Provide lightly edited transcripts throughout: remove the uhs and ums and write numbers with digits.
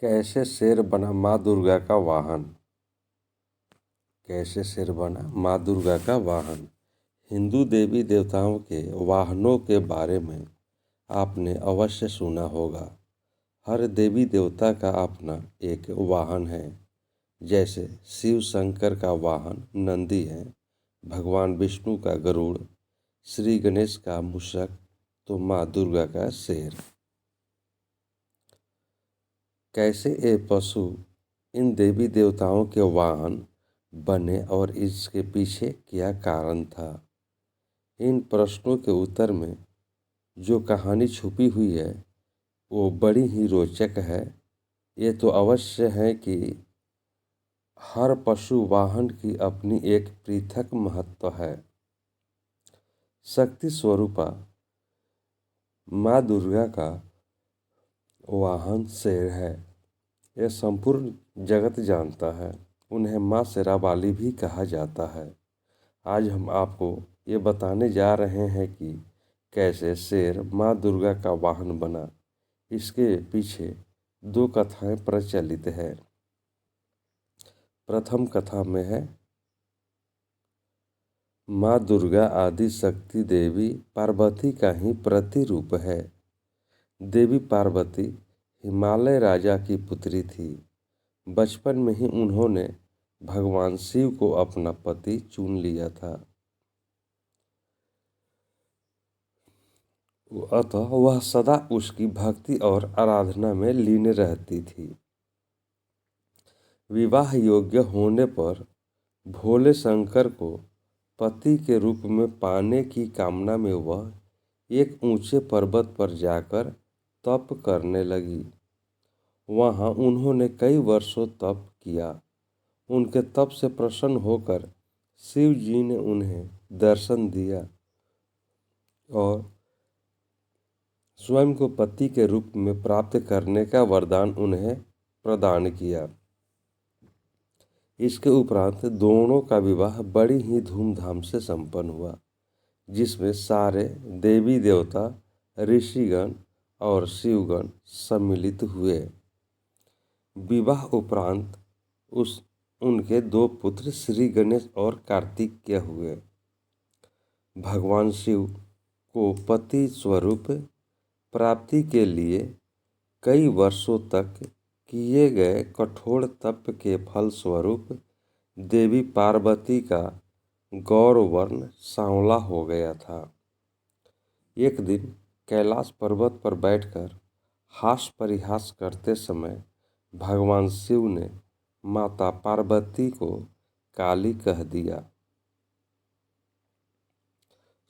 कैसे शेर बना माँ दुर्गा का वाहन। कैसे शेर बना माँ दुर्गा का वाहन। हिंदू देवी देवताओं के वाहनों के बारे में आपने अवश्य सुना होगा। हर देवी देवता का अपना एक वाहन है। जैसे शिव शंकर का वाहन नंदी है, भगवान विष्णु का गरुड़, श्री गणेश का मूषक, तो माँ दुर्गा का शेर। कैसे ये पशु इन देवी देवताओं के वाहन बने और इसके पीछे क्या कारण था। इन प्रश्नों के उत्तर में जो कहानी छुपी हुई है वो बड़ी ही रोचक है। ये तो अवश्य है कि हर पशु वाहन की अपनी एक पृथक महत्व है। शक्ति स्वरूपा माँ दुर्गा का वाहन शेर है। यह संपूर्ण जगत जानता है। उन्हें माँ शेरावाली भी कहा जाता है। आज हम आपको ये बताने जा रहे हैं कि कैसे शेर माँ दुर्गा का वाहन बना। इसके पीछे दो कथाएं प्रचलित है। प्रथम कथा में है माँ दुर्गा आदि शक्ति देवी पार्वती का ही प्रतिरूप है। देवी पार्वती हिमालय राजा की पुत्री थी। बचपन में ही उन्होंने भगवान शिव को अपना पति चुन लिया था। अतः वह सदा उसकी भक्ति और आराधना में लीन रहती थी। विवाह योग्य होने पर भोले शंकर को पति के रूप में पाने की कामना में वह एक ऊंचे पर्वत पर जाकर तप करने लगी। वहां उन्होंने कई वर्षों तप किया। उनके तप से प्रसन्न होकर शिव जी ने उन्हें दर्शन दिया और स्वयं को पति के रूप में प्राप्त करने का वरदान उन्हें प्रदान किया। इसके उपरांत दोनों का विवाह बड़ी ही धूमधाम से संपन्न हुआ, जिसमें सारे देवी देवता, ऋषिगण और शिवगण सम्मिलित हुए। विवाह उपरांत उनके दो पुत्र श्री गणेश और कार्तिकेय हुए। भगवान शिव को पति स्वरूप प्राप्ति के लिए कई वर्षों तक किए गए कठोर तप के फल स्वरूप देवी पार्वती का गौर वर्ण सांवला हो गया था। एक दिन कैलाश पर्वत पर बैठकर हास परिहास करते समय भगवान शिव ने माता पार्वती को काली कह दिया।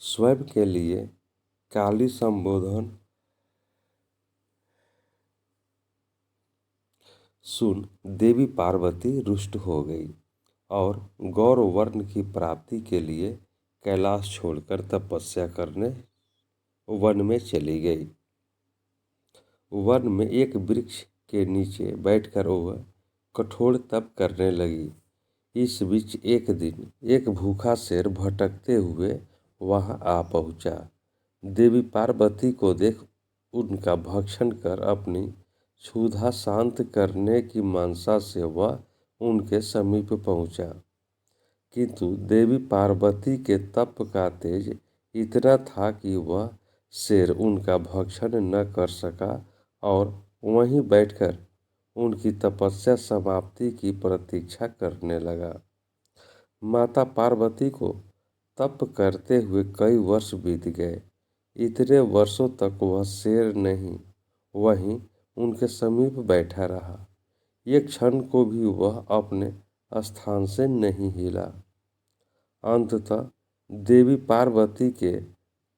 स्वयं के लिए काली संबोधन सुन देवी पार्वती रुष्ट हो गई और गौर वर्ण की प्राप्ति के लिए कैलाश छोड़कर तपस्या करने वन में चली गई। वन में एक वृक्ष के नीचे बैठकर वह कठोर तप करने लगी। इस बीच एक दिन एक भूखा शेर भटकते हुए वहां आ पहुंचा। देवी पार्वती को देख उनका भक्षण कर अपनी क्षुधा शांत करने की मनसा से वह उनके समीप पहुंचा, किंतु देवी पार्वती के तप का तेज इतना था कि वह शेर उनका भक्षण न कर सका और वहीं बैठकर उनकी तपस्या समाप्ति की प्रतीक्षा करने लगा। माता पार्वती को तप करते हुए कई वर्ष बीत गए। इतने वर्षों तक वह शेर नहीं वहीं उनके समीप बैठा रहा। एक क्षण को भी वह अपने स्थान से नहीं हिला। अंततः देवी पार्वती के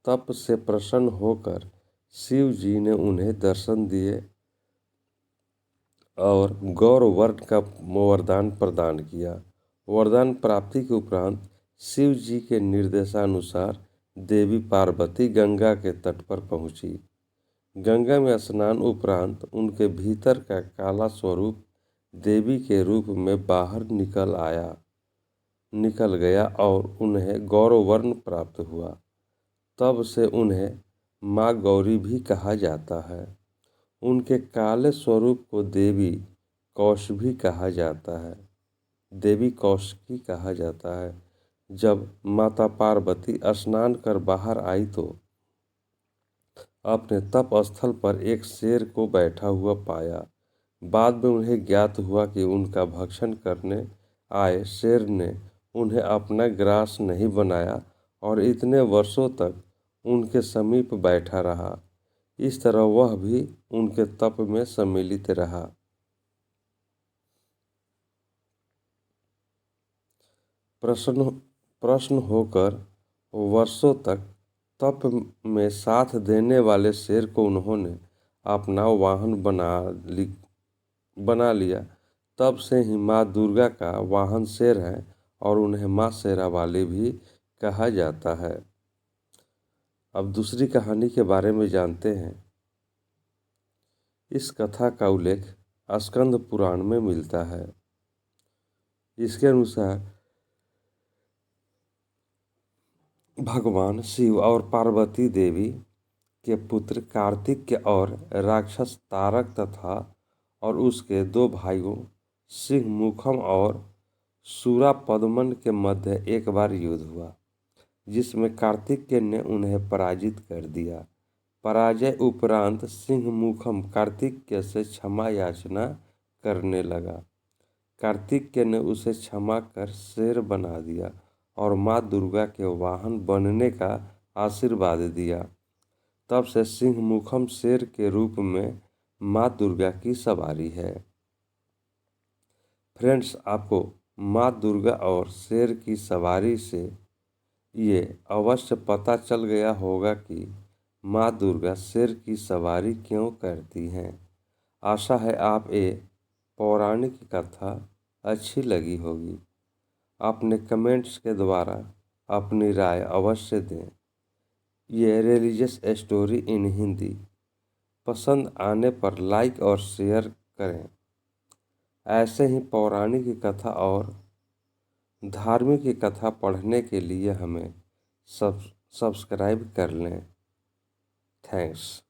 तप से प्रसन्न होकर शिव जी ने उन्हें दर्शन दिए और गौर वर्ण का वरदान प्रदान किया। वरदान प्राप्ति के उपरांत शिव जी के निर्देशानुसार देवी पार्वती गंगा के तट पर पहुंची। गंगा में स्नान उपरांत उनके भीतर का काला स्वरूप देवी के रूप में बाहर निकल गया और उन्हें गौर वर्ण प्राप्त हुआ। तब से उन्हें माँ गौरी भी कहा जाता है। उनके काले स्वरूप को देवी कौशभी कहा जाता है, देवी कौशिकी कहा जाता है। जब माता पार्वती स्नान कर बाहर आई तो अपने तप स्थल पर एक शेर को बैठा हुआ पाया। बाद में उन्हें ज्ञात हुआ कि उनका भक्षण करने आए शेर ने उन्हें अपना ग्रास नहीं बनाया और इतने वर्षों तक उनके समीप बैठा रहा। इस तरह वह भी उनके तप में सम्मिलित रहा। प्रश्न प्रश्न होकर वर्षों तक तप में साथ देने वाले शेर को उन्होंने अपना वाहन बना लिया। तब से ही माँ दुर्गा का वाहन शेर है और उन्हें माँ शेरावाली भी कहा जाता है। अब दूसरी कहानी के बारे में जानते हैं। इस कथा का उल्लेख स्कंद पुराण में मिलता है। इसके अनुसार भगवान शिव और पार्वती देवी के पुत्र कार्तिकेय और राक्षस तारक तथा और उसके दो भाइयों सिंहमुखम और सूरापद्मन के मध्य एक बार युद्ध हुआ, जिसमें कार्तिकेय ने उन्हें पराजित कर दिया। पराजय उपरांत सिंहमुखम कार्तिकेय से क्षमा याचना करने लगा। कार्तिकेय ने उसे क्षमा कर शेर बना दिया और माँ दुर्गा के वाहन बनने का आशीर्वाद दिया। तब से सिंहमुखम शेर के रूप में माँ दुर्गा की सवारी है। फ्रेंड्स, आपको माँ दुर्गा और शेर की सवारी से ये अवश्य पता चल गया होगा कि माँ दुर्गा शेर की सवारी क्यों करती हैं। आशा है आप ये पौराणिक कथा अच्छी लगी होगी। अपने कमेंट्स के द्वारा अपनी राय अवश्य दें। ये रिलीजियस स्टोरी इन हिंदी पसंद आने पर लाइक और शेयर करें। ऐसे ही पौराणिक कथा और धार्मिक कथा पढ़ने के लिए हमें सब्सक्राइब कर लें। थैंक्स।